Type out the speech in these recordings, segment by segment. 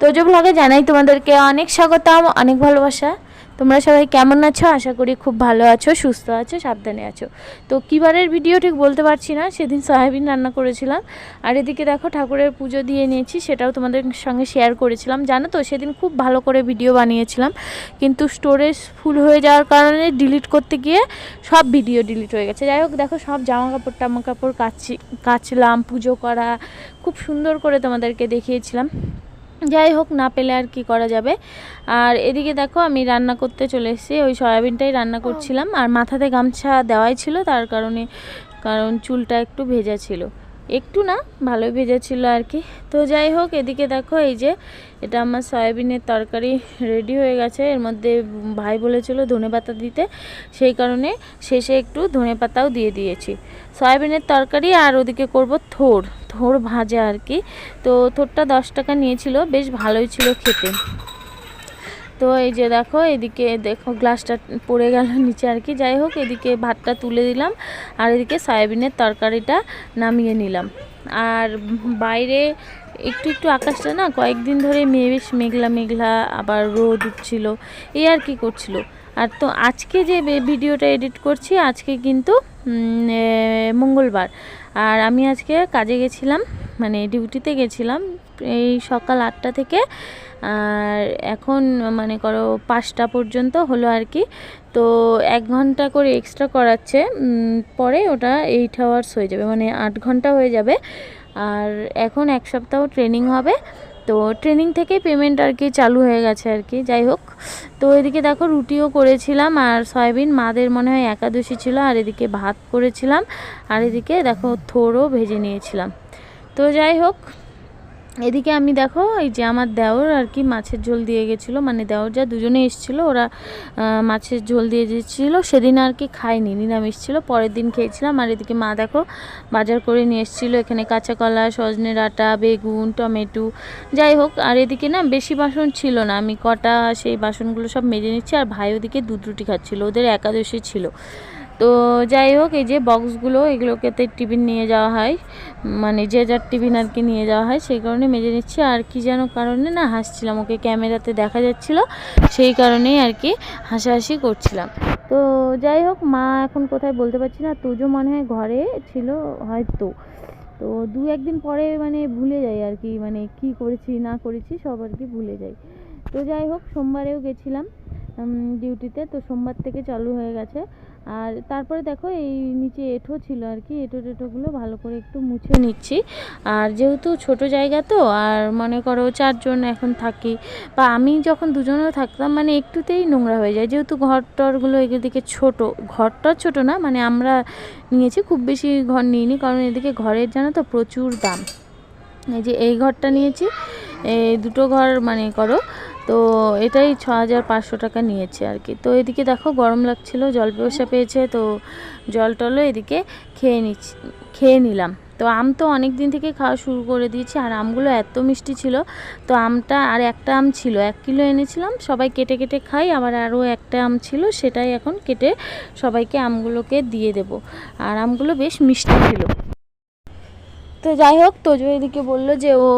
তোজো ব্লগে জানাই তোমাদেরকে অনেক স্বাগতম, অনেক ভালোবাসা। তোমরা সবাই কেমন আছো? আশা করি খুব ভালো আছো, সুস্থ আছো, সাবধানে আছো। তো কিবারের ভিডিও ঠিক বলতে পারছি না, সেদিন সয়াবিন রান্না করেছিলাম। আর এদিকে দেখো ঠাকুরের পুজো দিয়ে নিয়েছি, সেটাও তোমাদের সঙ্গে শেয়ার করেছিলাম। জানো তো সেদিন খুব ভালো করে ভিডিও বানিয়েছিলাম, কিন্তু স্টোরেজ ফুল হয়ে যাওয়ার কারণে ডিলিট করতে গিয়ে সব ভিডিও ডিলিট হয়ে গেছে। যাই হোক, দেখো সব জামা কাপড় কাচলাম, পুজো করা খুব সুন্দর করে তোমাদেরকে দেখিয়েছিলাম। যাই হোক, না পেলে আর কি করা যাবে। আর এদিকে দেখো আমি রান্না করতে চলে এসেছি, ওই সয়াবিনটাই রান্না করছিলাম। আর মাথাতে গামছা দেওয়াই ছিল, তার কারণ চুলটা একটু ভেজা ছিল, একটু না ভালোই ভেজা ছিল আর কি। তো যাই হোক, এদিকে দেখো এই যে এটা আমার সয়াবিনের তরকারি রেডি হয়ে গেছে। এর মধ্যে ভাই বলেছিল ধনেপাতা দিতে, সেই কারণে শেষে একটু ধনেপাতাও দিয়ে দিয়েছি। সয়াবিনের তরকারি আর ওদিকে করব থোড় ভাজা আর কি। তো থোড়টা 10 টাকা নিয়েছিল, বেশ ভালোই ছিল খেতে। তো এই যে দেখো এদিকে দেখো গ্লাসটা পড়ে গেল নিচে আর কি। যাই হোক, এদিকে ভাতটা তুলে দিলাম আর এদিকে সয়াবিনের তরকারিটা নামিয়ে নিলাম। আর বাইরে একটু একটু আকাশটা না কয়েকদিন ধরে বেশ মেঘলা আবার রোদ উঠছিল, এই আর কি করছিল। আর তো আজকে যে ভিডিওটা এডিট করছি, আজকে কিন্তু মঙ্গলবার। আর আমি আজকে কাজে গেছিলাম, মানে ডিউটিতে গেছিলাম এই সকাল 8টা থেকে। আর এখন মানে করো 5টা পর্যন্ত হলো আর কি। তো 1 ঘন্টা করে এক্সট্রা করাচ্ছে, পরে ওটা 8 আওয়ার্স হয়ে যাবে, মানে 8 ঘন্টা হয়ে যাবে। আর এখন 1 সপ্তাহ ট্রেনিং হবে, তো ট্রেনিং থেকে পেমেন্ট আর কি চালু হয়ে গেছে আর কি। যাই হোক, তো এদিকে দেখো রুটিও করেছিলাম আর সয়াবিন, মাদের মনে হয় একাদশী ছিল। আর এদিকে ভাত করেছিলাম আর এদিকে দেখো থোড়ও ভেজে নিয়েছিলাম। তো যাই হোক, এদিকে আমি দেখো এই যে আমার দেওর আর কি মাছের ঝোল দিয়ে গেছিলো, মানে দেওর যা দুজনে এসেছিলো, ওরা মাছের ঝোল দিয়ে দিয়েছিলো। সেদিন আর কি খাইনি, নিরামিষ ছিল, পরের দিন খেয়েছিলাম। আর এদিকে মা দেখো বাজার করে নিয়ে এসেছিলো, এখানে কাঁচা কলা, সজনে ডাঁটা, বেগুন, টমেটো। যাই হোক, আর এদিকে না বেশি বাসন ছিল না, আমি কটা সেই বাসনগুলো সব মেজে নিচ্ছি। আর ভাই ওদিকে দুধ রুটি খাচ্ছিলো, ওদের একাদশী ছিল। তো যাই হোক, এই যে বক্সগুলো এগুলোকেতে টিফিন নিয়ে যাওয়া হয়, মানে যে যার টিফিন আর কি নিয়ে যাওয়া হয়, সেই কারণে মেজে নিচ্ছি। আর কি যেন কারণে না হাসছিলাম, ওকে ক্যামেরাতে দেখা যাচ্ছিল, সেই কারণেই আর কি হাসাহাসি করছিলাম। তো যাই হোক, মা এখন কোথায় বলতে পারছি না, তোজো মনে হয় ঘরে ছিল হয়তো। তো 2-1 দিন পরে মানে ভুলে যাই আর কি, মানে কি করেছি না করেছি সব আর কি ভুলে যাই। তো যাই হোক, সোমবারেও গেছিলাম ডিউটিতে, তো সোমবার থেকে চালু হয়ে গেছে। আর তারপরে দেখো এই নিচে এঁঠো ছিল আর কি, টেটোগুলো ভালো করে একটু মুছে নিচ্ছি। আর যেহেতু ছোট জায়গা তো, আর মনে করো 4 জন এখন থাকি, বা আমি যখন দুজনেও থাকতাম মানে একটুতেই নোংরা হয়ে যায়, যেহেতু ঘরটরগুলো এদিকে ঘরটা ছোট না, মানে আমরা নিয়েছি, খুব বেশি ঘর নিইনি, কারণ এদিকে ঘরের জানো তো প্রচুর দাম। এই যে এই ঘরটা নিয়েছি, এই দুটো ঘর মানে করো, তো এটাই 6500 টাকা নিয়েছে আর কি। তো এদিকে দেখো গরম লাগছিল, জল পিপাসা পেয়েছে, তো জল টলও এদিকে খেয়ে নিলাম। তো আম তো অনেক দিন থেকে খাওয়া শুরু করে দিয়েছি, আর আমগুলো এত মিষ্টি ছিল। তো আমটা আর একটা আম ছিল, 1 কিলো এনেছিলাম, সবাই কেটে কেটে খাই, আবার আরও একটা আম ছিল, সেটাই এখন কেটে সবাইকে আমগুলোকে দিয়ে দেব। আর আমগুলো বেশ মিষ্টি ছিল। তো যাই হোক, তোজো এদিকে বললো যে ও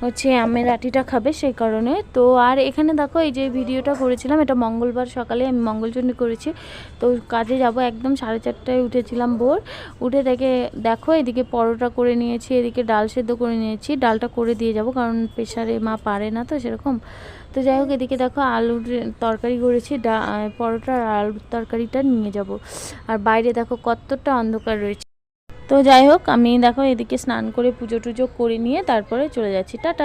হচ্ছে আমের আটিটা খাবে, সেই কারণে। তো আর এখানে দেখো এই যে ভিডিওটা করেছিলাম, এটা মঙ্গলবার সকালে আমি মঙ্গলচণ্ডী করেছি। তো কাজে যাব একদম 4:30টায় উঠেছিলাম ভোর, উঠে দেখো এদিকে পরোটা করে নিয়েছি, এদিকে ডাল সেদ্ধ করে নিয়েছি, ডালটা করে দিয়ে যাব, কারণ প্রেশারে মা পারে না তো সেরকম। তো যাই হোক, এদিকে দেখো আলুর তরকারি করেছি, পরোটা আর আলুর তরকারিটা নিয়ে যাব। আর বাইরে দেখো কতটা অন্ধকার রয়েছে। তো যাই হোক, আমি দেখো এদিকে স্নান করে পুজো টুজো করে নিয়ে তারপরে চলে যাচ্ছি। টাটা।